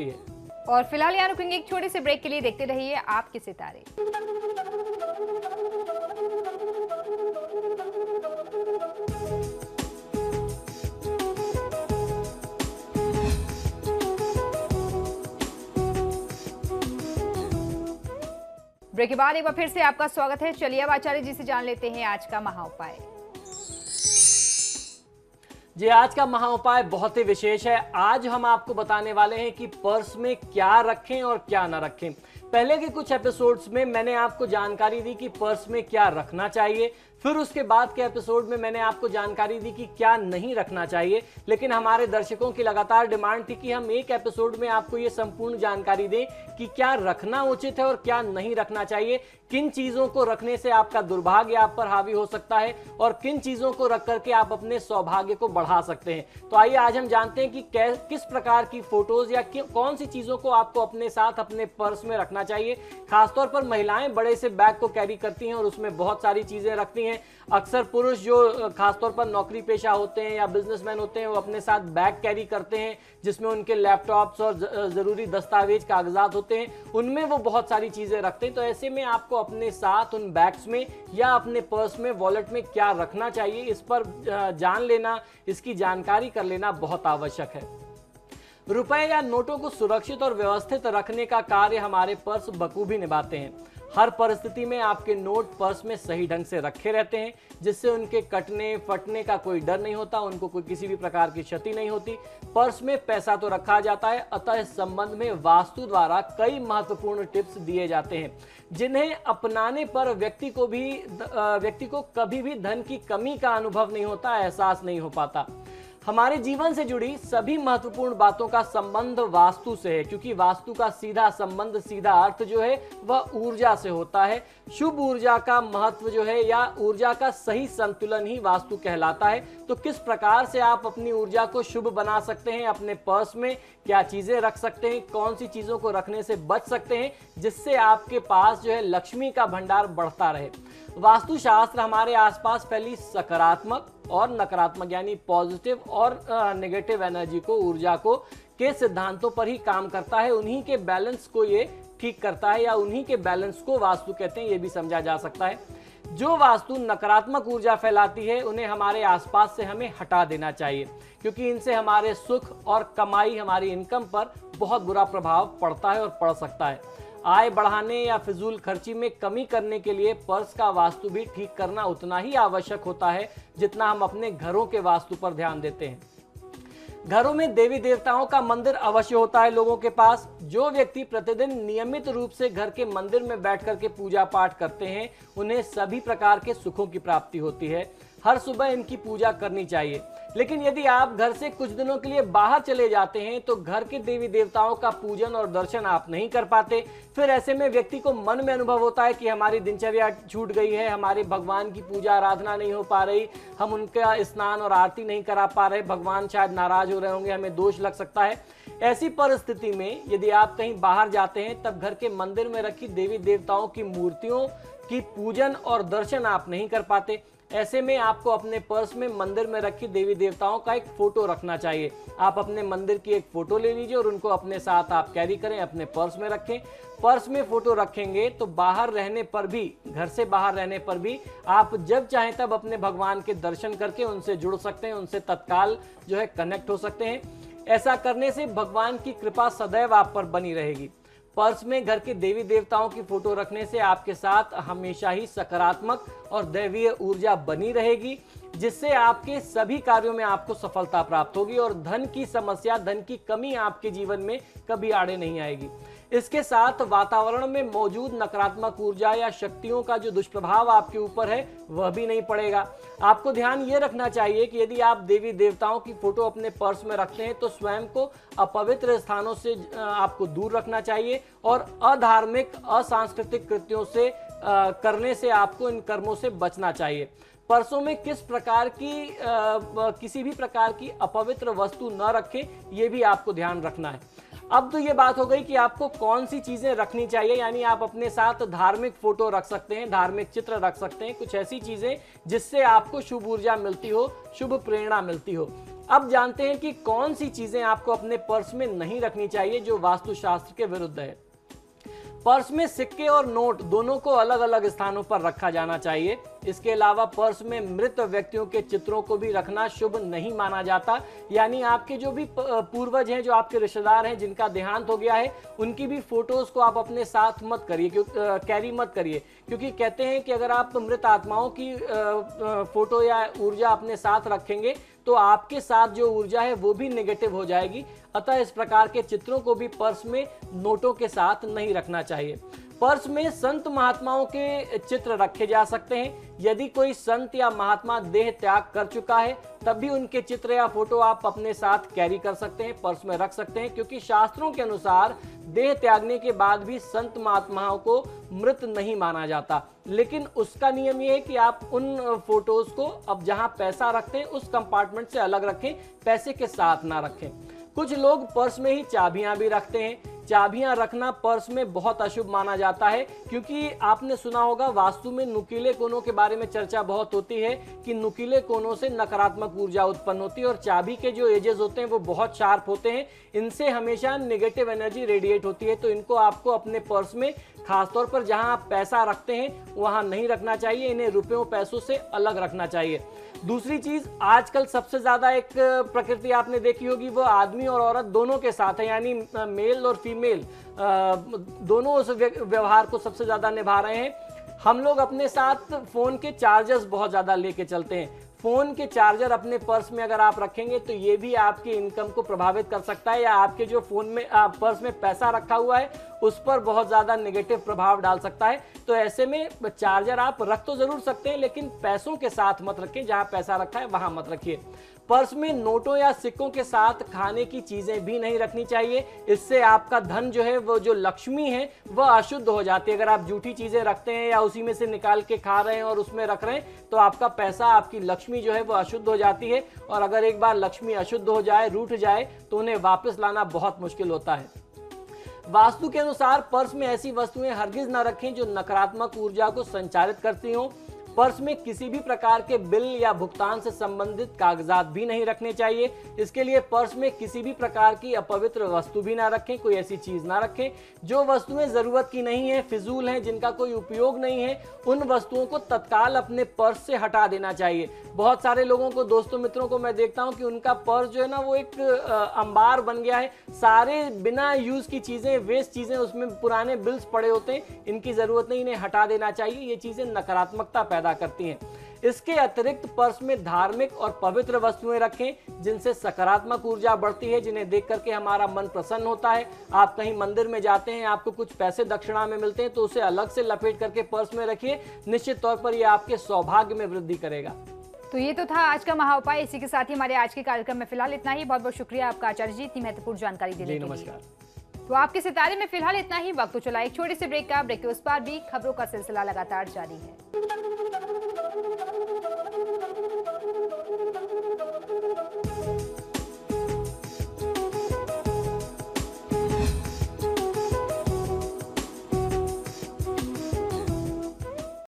होती है। और फिलहाल यहाँ रुकेंगे एक छोटे से ब्रेक के लिए। देखते रहिए आपके सितारे। ब्रेक के बाद एक बार फिर से आपका स्वागत है। चलिए अब आचार्य जी से जान लेते हैं आज का महाउपाय। जी, आज का महाउपाय बहुत ही विशेष है। आज हम आपको बताने वाले हैं कि पर्स में क्या रखें और क्या ना रखें। पहले के कुछ एपिसोड्स में मैंने आपको जानकारी दी कि पर्स में क्या रखना चाहिए, फिर उसके बाद के एपिसोड में मैंने आपको जानकारी दी कि क्या नहीं रखना चाहिए। लेकिन हमारे दर्शकों की लगातार डिमांड थी कि हम एक एपिसोड में आपको ये संपूर्ण जानकारी दें कि क्या रखना उचित है और क्या नहीं रखना चाहिए, किन चीजों को रखने से आपका दुर्भाग्य आप पर हावी हो सकता है और किन चीजों को रख करके आप अपने सौभाग्य को बढ़ा सकते हैं। तो आइए आज हम जानते हैं कि किस प्रकार की फोटोज या कौन सी चीजों को आपको अपने साथ अपने पर्स में रखना चाहिए। खासतौर पर महिलाएं बड़े से बैग को कैरी करती हैं और उसमें बहुत सारी चीजें रखती हैं। अक्सर पुरुष जो खासतौर पर नौकरी पेशा होते हैं या बिजनेसमैन होते हैं वो अपने साथ बैग कैरी करते हैं जिसमें उनके लैपटॉप्स और जरूरी दस्तावेज कागजात होते हैं, उनमें वो बहुत सारी चीजें रखते हैं। तो ऐसे में आपको अपने साथ उन बैग्स में या अपने पर्स में, वॉलेट में क्या रखना चाहिए, इस पर जान लेना, इसकी जानकारी कर लेना बहुत आवश्यक है। रुपए या नोटों को सुरक्षित और व्यवस्थित रखने का कार्य हमारे पर्स बखूबी निभाते हैं। हर परिस्थिति में आपके नोट पर्स में सही ढंग से रखे रहते हैं जिससे उनके कटने फटने का कोई डर नहीं होता, उनको कोई किसी भी प्रकार की क्षति नहीं होती। पर्स में पैसा तो रखा जाता है, अतः इस संबंध में वास्तु द्वारा कई महत्वपूर्ण टिप्स दिए जाते हैं जिन्हें अपनाने पर व्यक्ति को कभी भी धन की कमी का अनुभव नहीं होता, एहसास नहीं हो पाता। हमारे जीवन से जुड़ी सभी महत्वपूर्ण बातों का संबंध वास्तु से है, क्योंकि वास्तु का सीधा संबंध, सीधा अर्थ जो है वह ऊर्जा से होता है। शुभ ऊर्जा का महत्व जो है या ऊर्जा का सही संतुलन ही वास्तु कहलाता है। तो किस प्रकार से आप अपनी ऊर्जा को शुभ बना सकते हैं, अपने पर्स में क्या चीजें रख सकते हैं, कौन सी चीजों को रखने से बच सकते हैं जिससे आपके पास जो है लक्ष्मी का भंडार बढ़ता रहे। वास्तुशास्त्र हमारे आसपास फैली सकारात्मक और नकारात्मक यानी पॉजिटिव और नेगेटिव एनर्जी को, ऊर्जा को के सिद्धांतों पर ही काम करता है। उन्हीं के बैलेंस को ये ठीक करता है या उन्हीं के बैलेंस को वास्तु कहते हैं, ये भी समझा जा सकता है। जो वास्तु नकारात्मक ऊर्जा फैलाती है उन्हें हमारे आसपास से हमें हटा देना चाहिए, क्योंकि इनसे हमारे सुख और कमाई, हमारी इनकम पर बहुत बुरा प्रभाव पड़ता है और पड़ सकता है। आय बढ़ाने या फिजूल खर्ची में कमी करने के लिए पर्स का वास्तु भी ठीक करना उतना ही आवश्यक होता है जितना हम अपने घरों के वास्तु पर ध्यान देते हैं। घरों में देवी देवताओं का मंदिर अवश्य होता है लोगों के पास। जो व्यक्ति प्रतिदिन नियमित रूप से घर के मंदिर में बैठ करके पूजा पाठ करते हैं उन्हें सभी प्रकार के सुखों की प्राप्ति होती है। हर सुबह इनकी पूजा करनी चाहिए। लेकिन यदि आप घर से कुछ दिनों के लिए बाहर चले जाते हैं तो घर के देवी देवताओं का पूजन और दर्शन आप नहीं कर पाते। फिर ऐसे में व्यक्ति को मन में अनुभव होता है कि हमारी दिनचर्या छूट गई है, हमारे भगवान की पूजा आराधना नहीं हो पा रही, हम उनका स्नान और आरती नहीं करा पा रहे, भगवान शायद नाराज हो रहे होंगे, हमें दोष लग सकता है। ऐसी परिस्थिति में यदि आप कहीं बाहर जाते हैं तब घर के मंदिर में रखी देवी देवताओं की मूर्तियों की पूजन और दर्शन आप नहीं कर पाते। ऐसे में आपको अपने पर्स में मंदिर में रखी देवी देवताओं का एक फोटो रखना चाहिए। आप अपने मंदिर की एक फोटो ले लीजिए और उनको अपने साथ आप कैरी करें, अपने पर्स में रखें। पर्स में फोटो रखेंगे तो बाहर रहने पर भी, घर से बाहर रहने पर भी आप जब चाहें तब अपने भगवान के दर्शन करके उनसे जुड़ सकते हैं, उनसे तत्काल जो है कनेक्ट हो सकते हैं। ऐसा करने से भगवान की कृपा सदैव आप पर बनी रहेगी। पर्स में घर के देवी देवताओं की फोटो रखने से आपके साथ हमेशा ही सकारात्मक और दैवीय ऊर्जा बनी रहेगी, जिससे आपके सभी कार्यों में आपको सफलता प्राप्त होगी और धन की समस्या, धन की कमी आपके जीवन में कभी आड़े नहीं आएगी। इसके साथ वातावरण में मौजूद नकारात्मक ऊर्जा या शक्तियों का जो दुष्प्रभाव आपके ऊपर है वह भी नहीं पड़ेगा। आपको ध्यान ये रखना चाहिए कि यदि आप देवी देवताओं की फोटो अपने पर्स में रखते हैं तो स्वयं को अपवित्र स्थानों से आपको दूर रखना चाहिए और अधार्मिक, असांस्कृतिक कृत्यों से करने से आपको इन कर्मों से बचना चाहिए। पर्सों में किसी भी प्रकार की अपवित्र वस्तु न रखें, यह भी आपको ध्यान रखना है। अब तो ये बात हो गई कि आपको कौन सी चीजें रखनी चाहिए, यानी आप अपने साथ धार्मिक फोटो रख सकते हैं, धार्मिक चित्र रख सकते हैं, कुछ ऐसी चीजें जिससे आपको शुभ ऊर्जा मिलती हो, शुभ प्रेरणा मिलती हो। अब जानते हैं कि कौन सी चीजें आपको अपने पर्स में नहीं रखनी चाहिए जो वास्तुशास्त्र के विरुद्ध है। पर्स में सिक्के और नोट दोनों को अलग अलग स्थानों पर रखा जाना चाहिए। इसके अलावा पर्स में मृत व्यक्तियों के चित्रों को भी रखना शुभ नहीं माना जाता। यानी आपके जो भी पूर्वज हैं, जो आपके रिश्तेदार हैं जिनका देहांत हो गया है, उनकी भी फोटोज को आप अपने साथ मत करिए, कैरी मत करिए, क्योंकि कहते हैं कि अगर आप मृत आत्माओं की फोटो या ऊर्जा अपने साथ रखेंगे तो आपके साथ जो ऊर्जा है वो भी नेगेटिव हो जाएगी। अतः इस प्रकार के चित्रों को भी पर्स में नोटों के साथ नहीं रखना चाहिए। पर्स में संत महात्माओं के चित्र रखे जा सकते हैं। यदि कोई संत या महात्मा देह त्याग कर चुका है तब भी उनके चित्र या फोटो आप अपने साथ कैरी कर सकते हैं, पर्स में रख सकते हैं, क्योंकि शास्त्रों के अनुसार देह त्यागने के बाद भी संत महात्माओं को मृत नहीं माना जाता। लेकिन उसका नियम यह है कि आप उन फोटोज को अब जहां पैसा रखते हैं उस कंपार्टमेंट से अलग रखें, पैसे के साथ ना रखें। कुछ लोग पर्स में ही चाबियां भी रखते हैं। चाबियां रखना पर्स में बहुत अशुभ माना जाता है, क्योंकि आपने सुना होगा वास्तु में नुकीले कोनों के बारे में चर्चा बहुत होती है कि नुकीले कोनों से नकारात्मक ऊर्जा उत्पन्न होती है और चाबी के जो एजेस होते हैं वो बहुत शार्प होते हैं, इनसे हमेशा नेगेटिव एनर्जी रेडिएट होती है। तो इनको आपको अपने पर्स में, खासतौर पर जहां आप पैसा रखते हैं वहां नहीं रखना चाहिए, इन्हें रुपयों पैसों से अलग रखना चाहिए। दूसरी चीज, आजकल सबसे ज्यादा एक प्रकृति आपने देखी होगी वो आदमी और औरत दोनों के साथ है, यानी मेल और फीमेल दोनों उस व्यवहार को सबसे ज्यादा निभा रहे हैं। हम लोग अपने साथ फोन के चार्जर्स बहुत ज्यादा लेके चलते हैं। फोन के चार्जर अपने पर्स में अगर आप रखेंगे तो ये भी आपकी इनकम को प्रभावित कर सकता है, या आपके जो फोन में पर्स में पैसा रखा हुआ है उस पर बहुत ज्यादा नेगेटिव प्रभाव डाल सकता है। तो ऐसे में चार्जर आप रख तो जरूर सकते हैं, लेकिन पैसों के साथ मत रखें, जहां पैसा रखा है वहां मत रखिए। पर्स में नोटों या सिक्कों के साथ खाने की चीजें भी नहीं रखनी चाहिए। इससे आपका धन जो है, वो जो लक्ष्मी है, वह अशुद्ध हो जाती है। अगर आप जूठी चीजें रखते हैं या उसी में से निकाल के खा रहे हैं और उसमें रख रहे हैं तो आपका पैसा, आपकी लक्ष्मी जो है वो अशुद्ध हो जाती है। और अगर एक बार लक्ष्मी अशुद्ध हो जाए, रूठ जाए, तो उन्हें वापस लाना बहुत मुश्किल होता है। वास्तु के अनुसार पर्स में ऐसी वस्तुएं हरगिज न रखें जो नकारात्मक ऊर्जा को संचारित करती हों। पर्स में किसी भी प्रकार के बिल या भुगतान से संबंधित कागजात भी नहीं रखने चाहिए। इसके लिए पर्स में किसी भी प्रकार की अपवित्र वस्तु भी ना रखें, कोई ऐसी चीज ना रखें। जो वस्तुएं जरूरत की नहीं है, फिजूल हैं, जिनका कोई उपयोग नहीं है, उन वस्तुओं को तत्काल अपने पर्स से हटा देना चाहिए। बहुत सारे लोगों को, दोस्तों मित्रों को मैं देखता हूं कि उनका पर्स जो है ना वो एक अंबार बन गया है। सारे बिना यूज की चीजें, वेस्ट चीजें, उसमें पुराने बिल्स पड़े होते हैं। इनकी जरूरत नहीं, इन्हें हटा देना चाहिए। ये चीजें नकारात्मकता पैदा करती हैं। इसके अतिरिक्त पर्स में धार्मिक और पवित्र वस्तुएं रखें जिनसे सकारात्मक ऊर्जा बढ़ती है, जिन्हें देख करके हमारा मन प्रसन्न होता है। आप कहीं मंदिर में जाते हैं, आपको कुछ पैसे दक्षिणा में मिलते हैं, तो उसे अलग से लपेट करके पर्स में रखिए। निश्चित तौर पर यह आपके सौभाग्य में वृद्धि करेगा। तो ये तो था आज का महाउपाय। इसी के साथ ही हमारे आज के कार्यक्रम में फिलहाल इतना ही। बहुत बहुत शुक्रिया आपका आचार्य जी, इतनी महत्वपूर्ण जानकारी देने के लिए। नमस्कार। तो आपके सितारे में फिलहाल इतना ही। वक्त तो चला एक छोटे से ब्रेक का। ब्रेक के उस पार भी खबरों का सिलसिला लगातार जारी है।